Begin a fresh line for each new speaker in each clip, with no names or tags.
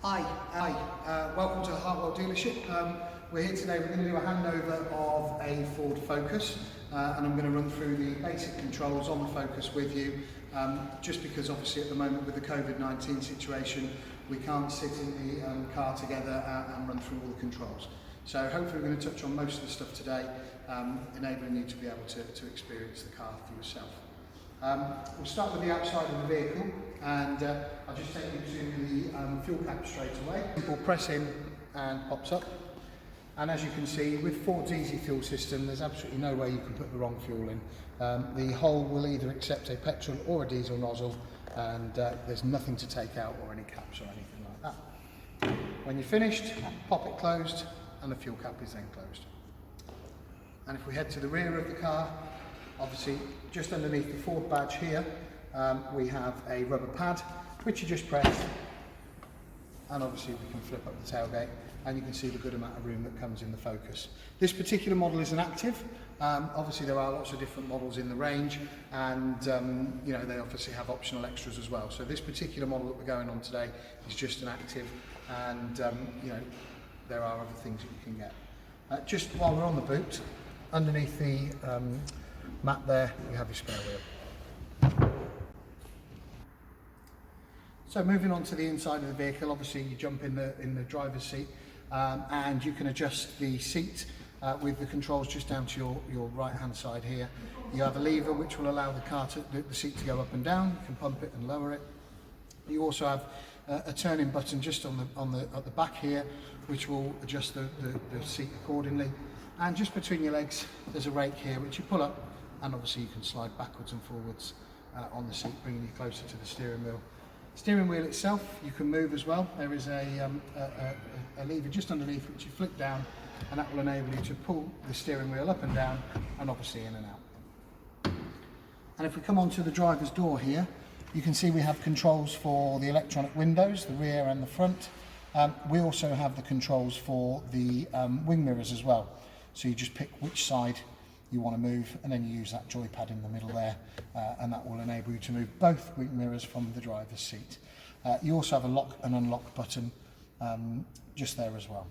Welcome to the Hartwell dealership. We're here today, we're going to do a handover of a Ford Focus and I'm going to run through the basic controls on the Focus with you, just because obviously at the moment with the COVID-19 situation we can't sit in the car together and run through all the controls. So hopefully we're going to touch on most of the stuff today, enabling you to be able to experience the car for yourself. We'll start with the outside of the vehicle and I'll just take you to the fuel cap straight away. We'll press in and pops up, and as you can see with Ford's easy fuel system there's absolutely no way you can put the wrong fuel in. The hole will either accept a petrol or a diesel nozzle, and there's nothing to take out or any caps or anything like that. When you're finished, pop it closed and the fuel cap is then closed. And if we head to the rear of the car, obviously just underneath the Ford badge here we have a rubber pad which you just press, and obviously we can flip up the tailgate and you can see the good amount of room that comes in the Focus. This particular model is an active. Obviously there are lots of different models in the range, and you know, they obviously have optional extras as well. So this particular model that we're going on today is just an active, and you know, there are other things that you can get. Just while we're on the boot, underneath the mat there you have your spare wheel. So moving on to the inside of the vehicle, obviously you jump in the driver's seat and you can adjust the seat with the controls just down to your right hand side here. You have a lever which will allow the seat to go up and down. You can pump it and lower it. You also have a turning button just at the back here which will adjust the seat accordingly. And just between your legs there's a rake here which you pull up, and obviously you can slide backwards and forwards on the seat, bringing you closer to the steering wheel. Steering wheel itself you can move as well. There is a lever just underneath which you flick down, and that will enable you to pull the steering wheel up and down and obviously in and out. And if we come on to the driver's door here, you can see we have controls for the electronic windows, the rear and the front. We also have the controls for the wing mirrors as well. So you just pick which side you want to move, and then you use that joypad in the middle there, and that will enable you to move both wing mirrors from the driver's seat. You also have a lock and unlock button just there as well.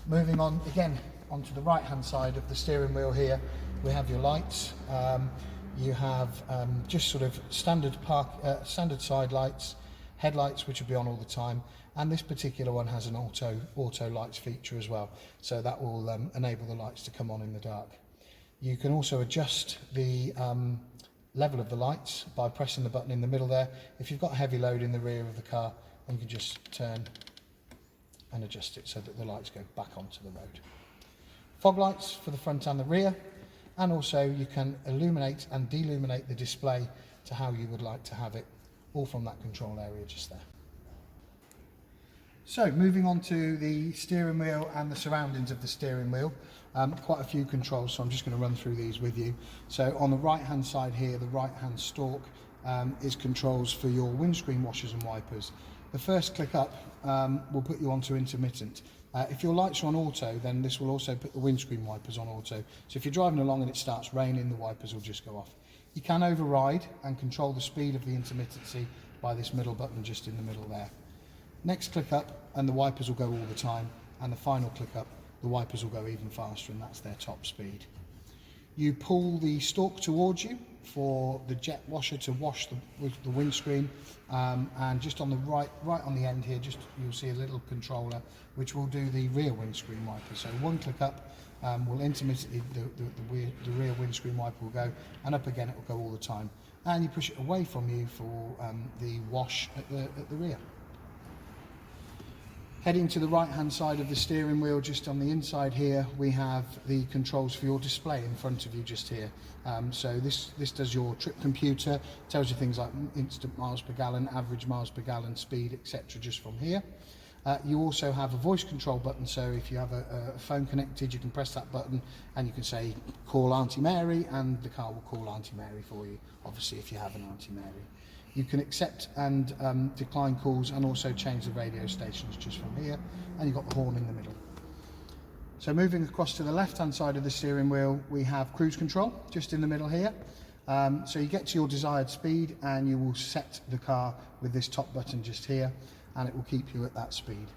Moving on again onto the right hand side of the steering wheel here, we have your lights. You have just sort of standard side lights, headlights which will be on all the time, and this particular one has an auto lights feature as well, so that will enable the lights to come on in the dark. You can also adjust the level of the lights by pressing the button in the middle there. If you've got a heavy load in the rear of the car, you can just turn and adjust it so that the lights go back onto the road. Fog lights for the front and the rear, and also you can illuminate and deluminate the display to how you would like to have it, all from that control area just there. So moving on to the steering wheel and the surroundings of the steering wheel, quite a few controls, so I'm just going to run through these with you. So on the right hand side here, the right hand stalk is controls for your windscreen washers and wipers. The first click up will put you onto intermittent. If your lights are on auto, then this will also put the windscreen wipers on auto. So if you're driving along and it starts raining, the wipers will just go off. You can override and control the speed of the intermittency by this middle button just in the middle there. Next click up and the wipers will go all the time, and the final click up, the wipers will go even faster, and that's their top speed. You pull the stalk towards you for the jet washer to wash the windscreen, and just on the right on the end here, just you'll see a little controller which will do the rear windscreen wiper. So one click up will intermittently the rear windscreen wiper will go, and up again it will go all the time, and you push it away from you for the wash at the rear. Heading to the right hand side of the steering wheel, just on the inside here, we have the controls for your display in front of you just here. So this does your trip computer, tells you things like instant miles per gallon, average miles per gallon, speed, etc. just from here. You also have a voice control button, so if you have a phone connected, you can press that button and you can say call Auntie Mary, and the car will call Auntie Mary for you, obviously if you have an Auntie Mary. You can accept and decline calls, and also change the radio stations just from here, and you've got the horn in the middle. So moving across to the left hand side of the steering wheel, we have cruise control just in the middle here. So you get to your desired speed and you will set the car with this top button just here, and it will keep you at that speed.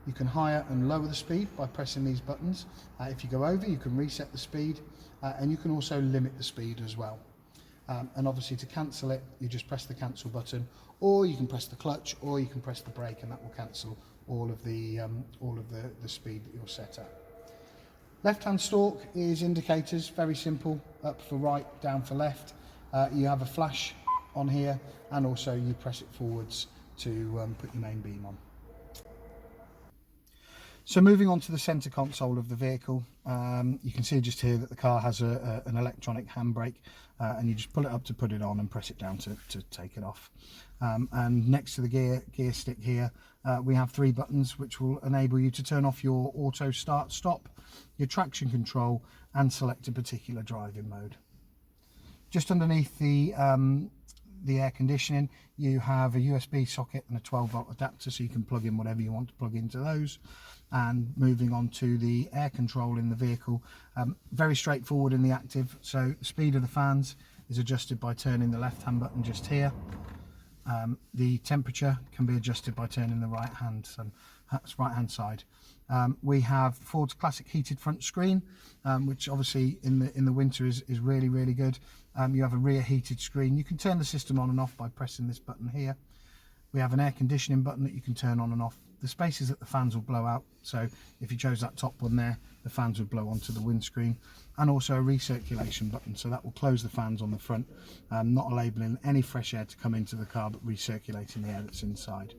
You can higher and lower the speed by pressing these buttons. If you go over, you can reset the speed, and you can also limit the speed as well. And obviously to cancel it, you just press the cancel button, or you can press the clutch, or you can press the brake, and that will cancel all of the speed that you're set at. Left-hand stalk is indicators, very simple, up for right, down for left. You have a flash on here, and also you press it forwards to put your main beam on. So moving on to the centre console of the vehicle, you can see just here that the car has an electronic handbrake, and you just pull it up to put it on and press it down to take it off. And next to the gear stick here, we have 3 buttons which will enable you to turn off your auto start stop, your traction control, and select a particular driving mode. Just underneath the air conditioning, you have a USB socket and a 12-volt adapter, so you can plug in whatever you want to plug into those. And moving on to the air control in the vehicle, very straightforward in the active. So the speed of the fans is adjusted by turning the left-hand button just here. The temperature can be adjusted by turning the right-hand side. We have Ford's classic heated front screen, which obviously in the winter is really good. You have a rear heated screen. You can turn the system on and off by pressing this button here. We have an air conditioning button that you can turn on and off. The spaces that the fans will blow out, so if you chose that top one there, the fans would blow onto the windscreen. And also a recirculation button, so that will close the fans on the front, not enabling any fresh air to come into the car, but recirculating the air that's inside.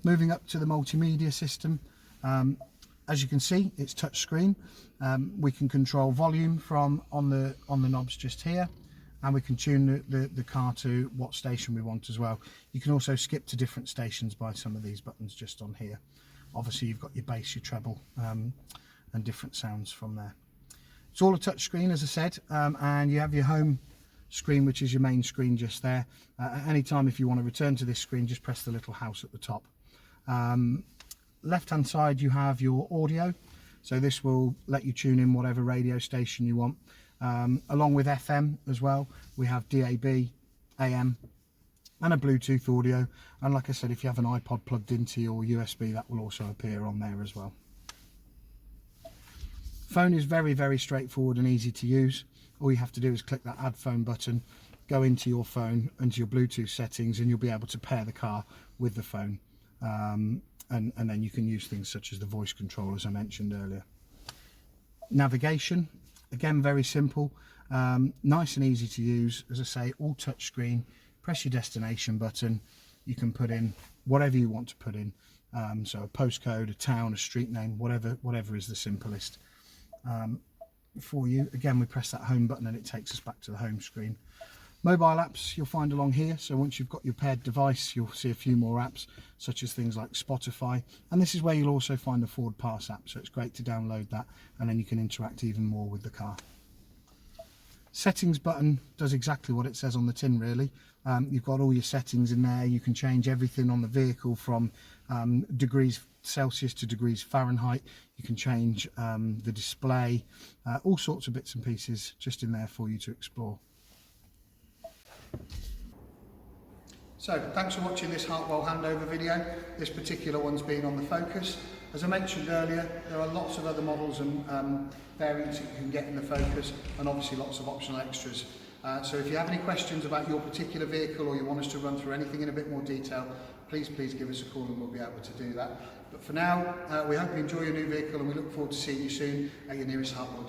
Moving up to the multimedia system, as you can see, it's touch screen. We can control volume from on the knobs just here, and we can tune the car to what station we want as well. You can also skip to different stations by some of these buttons just on here. Obviously you've got your bass, your treble, and different sounds from there. It's all a touch screen, as I said, and you have your home screen, which is your main screen just there. At any time, if you want to return to this screen, just press the little house at the top. Left hand side you have your audio, so this will let you tune in whatever radio station you want. Along with FM as well, we have DAB, AM, and a Bluetooth audio. And like I said, if you have an iPod plugged into your USB, that will also appear on there as well. Phone is very straightforward and easy to use. All you have to do is click that add phone button, go into your phone, into your Bluetooth settings, and you'll be able to pair the car with the phone. And then you can use things such as the voice control, as I mentioned earlier. Navigation, again, very simple, nice and easy to use. As I say, all touch screen. Press your destination button, you can put in whatever you want to put in, so a postcode, a town, a street name, whatever is the simplest for you. Again, we press that home button and it takes us back to the home screen. Mobile apps you'll find along here, so once you've got your paired device, you'll see a few more apps, such as things like Spotify, and this is where you'll also find the Ford Pass app, so it's great to download that, and then you can interact even more with the car. Settings button does exactly what it says on the tin, really. You've got all your settings in there. You can change everything on the vehicle from degrees Celsius to degrees Fahrenheit. You can change the display, all sorts of bits and pieces just in there for you to explore. So thanks for watching this Hartwell handover video. This particular one's been on the Focus. As I mentioned earlier, there are lots of other models and variants that you can get in the Focus, and obviously lots of optional extras. So if you have any questions about your particular vehicle, or you want us to run through anything in a bit more detail, please give us a call and we'll be able to do that. But for now, we hope you enjoy your new vehicle, and we look forward to seeing you soon at your nearest Hartwell dealer.